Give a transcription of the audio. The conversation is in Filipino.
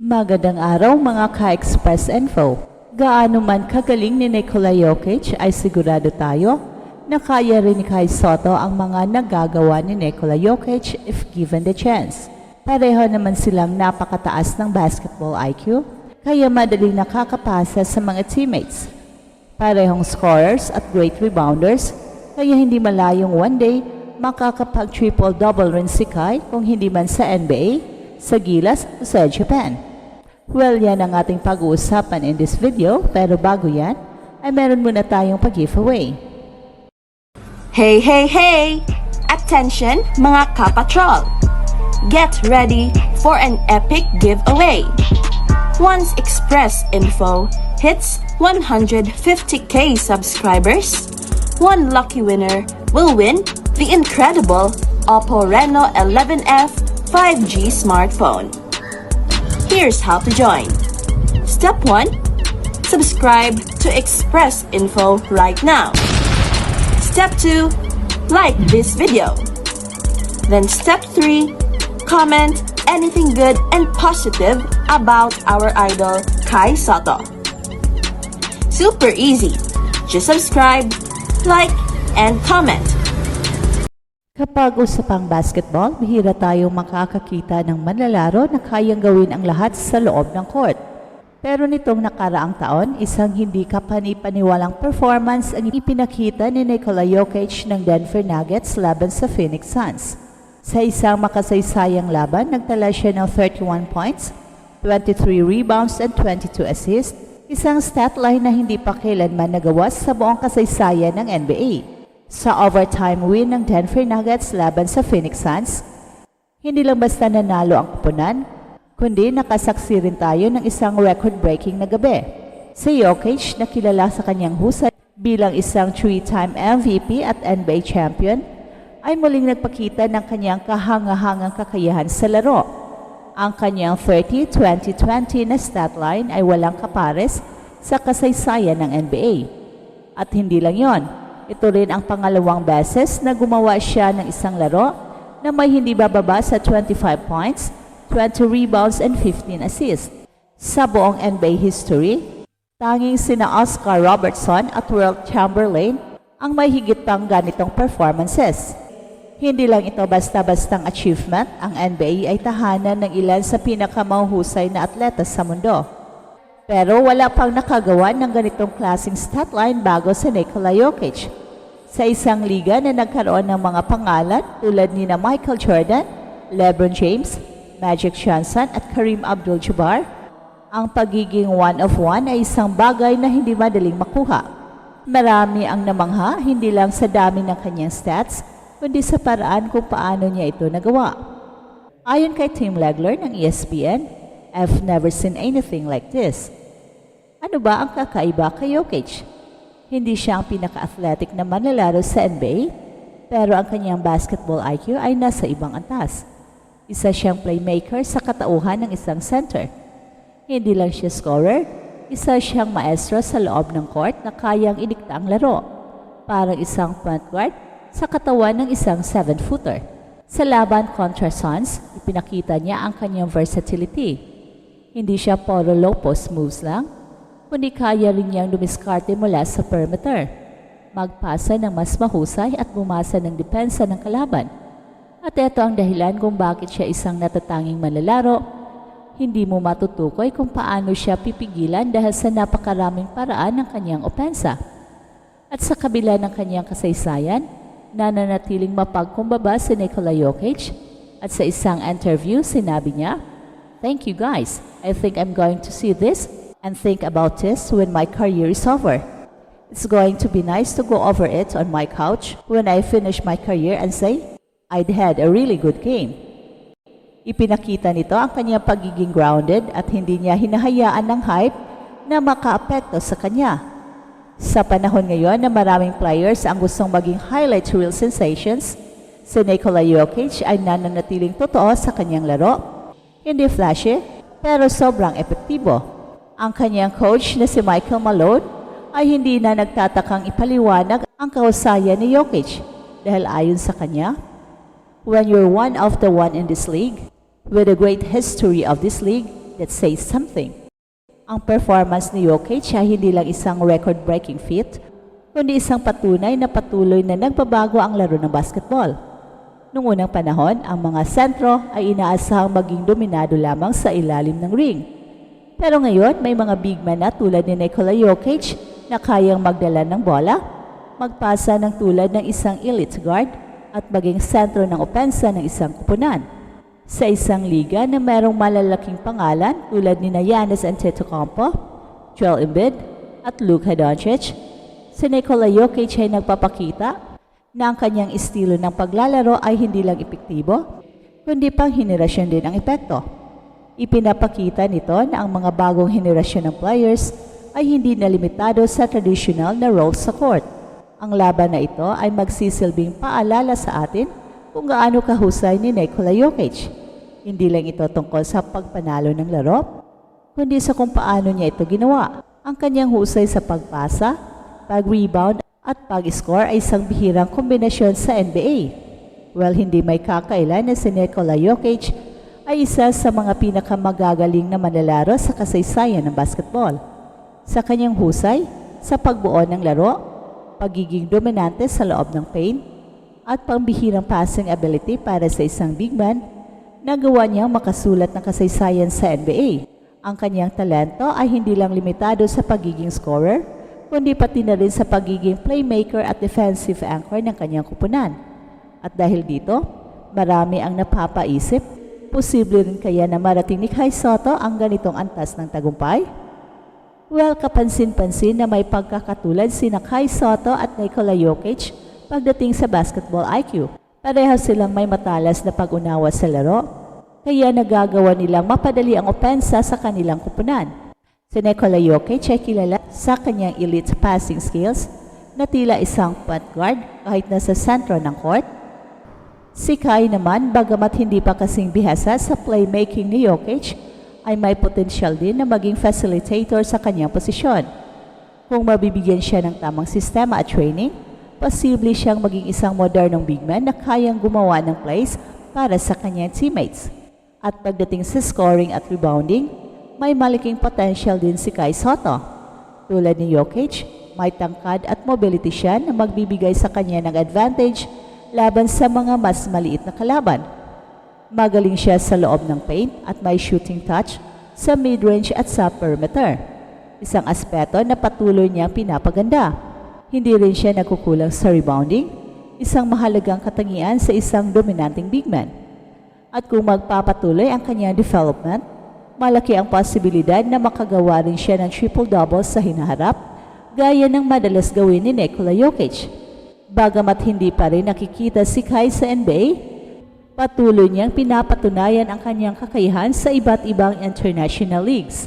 Magandang araw mga ka-Express Info. Gaano man kagaling ni Nikola Jokic ay sigurado tayo na kaya rin ni Kai Sotto ang mga nagagawa ni Nikola Jokic if given the chance. Pareho naman silang napakataas ng basketball IQ, kaya madaling nakakapasa sa mga teammates. Parehong scorers at great rebounders, kaya hindi malayong one day makakapag-triple-double rin si Kai kung hindi man sa NBA, sa Gilas o sa Japan. Well, yan ang ating pag-uusapan in this video, pero bago yan, ay meron muna tayong pag-giveaway. Hey, hey, hey! Attention mga kapatrol! Get ready for an epic giveaway! Once Express Info hits 150k subscribers, one lucky winner will win the incredible Oppo Reno 11F 5G smartphone. Here's how to join. Step 1. Subscribe to Express Info right now. Step 2. Like this video. Then step 3. Comment anything good and positive about our idol Kai Sotto. Super easy. Just subscribe, like, and comment. Kapag usapang basketball, bihira tayong makakakita ng manlalaro na kayang gawin ang lahat sa loob ng court. Pero nitong nakaraang taon, isang hindi kapani-paniwalang performance ang ipinakita ni Nikola Jokic ng Denver Nuggets laban sa Phoenix Suns. Sa isang makasaysayang laban, nagtala siya ng 31 points, 23 rebounds and 22 assists, isang stat line na hindi pa kailanman nagawa sa buong kasaysayan ng NBA. Sa overtime win ng Denver Nuggets laban sa Phoenix Suns, hindi lang basta nanalo ang koponan, kundi nakasaksi rin tayo ng isang record-breaking na gabi. Si Jokic na kilala sa kanyang husay bilang isang 3-time MVP at NBA champion, ay muling nagpakita ng kanyang kahanga-hangang kakayahan sa laro. Ang kanyang 30-20-20 na stat line ay walang kapares sa kasaysayan ng NBA. At hindi lang yon, ito rin ang pangalawang beses na gumawa siya ng isang laro na may hindi bababa sa 25 points, 20 rebounds and 15 assists. Sa buong NBA history, tanging sina Oscar Robertson at Wilt Chamberlain ang may higit pang ganitong performances. Hindi lang ito basta-bastang achievement, ang NBA ay tahanan ng ilan sa pinakamahusay na atleta sa mundo. Pero wala pang nakagawa ng ganitong klaseng statline bago si Nikola Jokic. Sa isang liga na nagkaroon ng mga pangalan tulad ni na Michael Jordan, LeBron James, Magic Johnson at Kareem Abdul-Jabbar, ang pagiging one-of-one ay isang bagay na hindi madaling makuha. Marami ang namangha hindi lang sa dami ng kanyang stats, kundi sa paraan kung paano niya ito nagawa. Ayon kay Tim Legler ng ESPN, I've never seen anything like this. Ano ba ang kakaiba kay Jokic? Hindi siya ang pinaka-athletic na manlalaro sa NBA, pero ang kanyang basketball IQ ay nasa ibang antas. Isa siyang playmaker sa katauhan ng isang center. Hindi lang siya scorer, isa siyang maestro sa loob ng court na kayang idikta ang laro. Parang isang point guard sa katawan ng isang 7-footer. Sa laban kontra Suns, ipinakita niya ang kanyang versatility. Hindi siya puro low post moves lang, kundi kaya rin niyang dumiskarte mula sa perimeter, magpasa ng mas mahusay at bumasa ng depensa ng kalaban. At ito ang dahilan kung bakit siya isang natatanging manlalaro. Hindi mo matutukoy kung paano siya pipigilan dahil sa napakaraming paraan ng kanyang opensa. At sa kabila ng kanyang kasaysayan, nananatiling mapagkumbaba si Nikola Jokic, at sa isang interview sinabi niya, "Thank you guys, I think I'm going to see this and think about this when my career is over. It's going to be nice to go over it on my couch when I finish my career and say, I'd had a really good game." Ipinakita nito ang kanyang pagiging grounded at hindi niya hinahayaan ng hype na makaapekto sa kanya. Sa panahon ngayon na maraming players ang gustong maging highlight reel sensations, si Nikola Jokic ay nananatiling totoo sa kanyang laro. Hindi flashy, pero sobrang epektibo. Ang kanyang coach na si Michael Malone ay hindi na nagtatakang ipaliwanag ang kahusayan ni Jokic dahil ayon sa kanya, when you're one of the one in this league, with a great history of this league, that says something. Ang performance ni Jokic ay hindi lang isang record-breaking feat, kundi isang patunay na patuloy na nagbabago ang laro ng basketball. Noong unang panahon, ang mga sentro ay inaasahang maging dominado lamang sa ilalim ng ring. Pero ngayon, may mga big man na tulad ni Nikola Jokic na kayang magdala ng bola, magpasa ng tulad ng isang elite guard at maging sentro ng opensa ng isang kupunan. Sa isang liga na mayroong malalaking pangalan tulad ni Giannis Antetokounmpo, Joel Embiid at Luka Doncic, si Nikola Jokic ay nagpapakita na ang kanyang estilo ng paglalaro ay hindi lang epektibo, kundi pang henerasyon din ang epekto. Ipinapakita nito na ang mga bagong henerasyon ng players ay hindi na limitado sa traditional na roles sa court. Ang laban na ito ay magsisilbing paalala sa atin kung gaano kahusay ni Nikola Jokic. Hindi lang ito tungkol sa pagpanalo ng laro, kundi sa kung paano niya ito ginawa. Ang kanyang husay sa pagpasa, pag-rebound at pag-score ay isang bihirang kombinasyon sa NBA. Well, hindi may kakailan na si Nikola Jokic ay isa sa mga pinakamagagaling na manlalaro sa kasaysayan ng basketball. Sa kanyang husay, sa pagbuo ng laro, pagiging dominante sa loob ng paint, at pambihirang passing ability para sa isang big man, nagawa niyang makasulat ng kasaysayan sa NBA. Ang kanyang talento ay hindi lang limitado sa pagiging scorer, kundi pati na rin sa pagiging playmaker at defensive anchor ng kanyang kupunan. At dahil dito, marami ang napapaisip, posible rin kaya na marating ni Kai Sotto ang ganitong antas ng tagumpay? Well, kapansin-pansin na may pagkakatulad sina Kai Sotto at Nikola Jokic pagdating sa basketball IQ. Pareho silang may matalas na pag-unawa sa laro, kaya nagagawa nilang mapadali ang opensa sa kanilang kupunan. Si Nikola Jokic ay kilala sa kanyang elite passing skills na tila isang point guard kahit nasa sentro ng court. Si Kai naman, bagamat hindi pa kasing bihasa sa playmaking ni Jokic, ay may potensyal din na maging facilitator sa kanyang posisyon. Kung mabibigyan siya ng tamang sistema at training, posible siyang maging isang modernong big man na kayang gumawa ng plays para sa kanyang teammates. At pagdating sa scoring at rebounding, may malaking potential din si Kai Sotto. Tulad ni Jokic, may tangkad at mobility siya na magbibigay sa kanya ng advantage laban sa mga mas maliit na kalaban. Magaling siya sa loob ng paint at may shooting touch sa mid-range at sa perimeter. Isang aspeto na patuloy niyang pinapaganda. Hindi rin siya nagkukulang sa rebounding, isang mahalagang katangian sa isang dominanting big man. At kung magpapatuloy ang kanyang development, malaki ang posibilidad na makagawa rin siya ng triple-double sa hinaharap, gaya ng madalas gawin ni Nikola Jokic. Bagamat hindi pa rin nakikita si Kai sa NBA, patuloy niyang pinapatunayan ang kanyang kakayahan sa iba't ibang international leagues.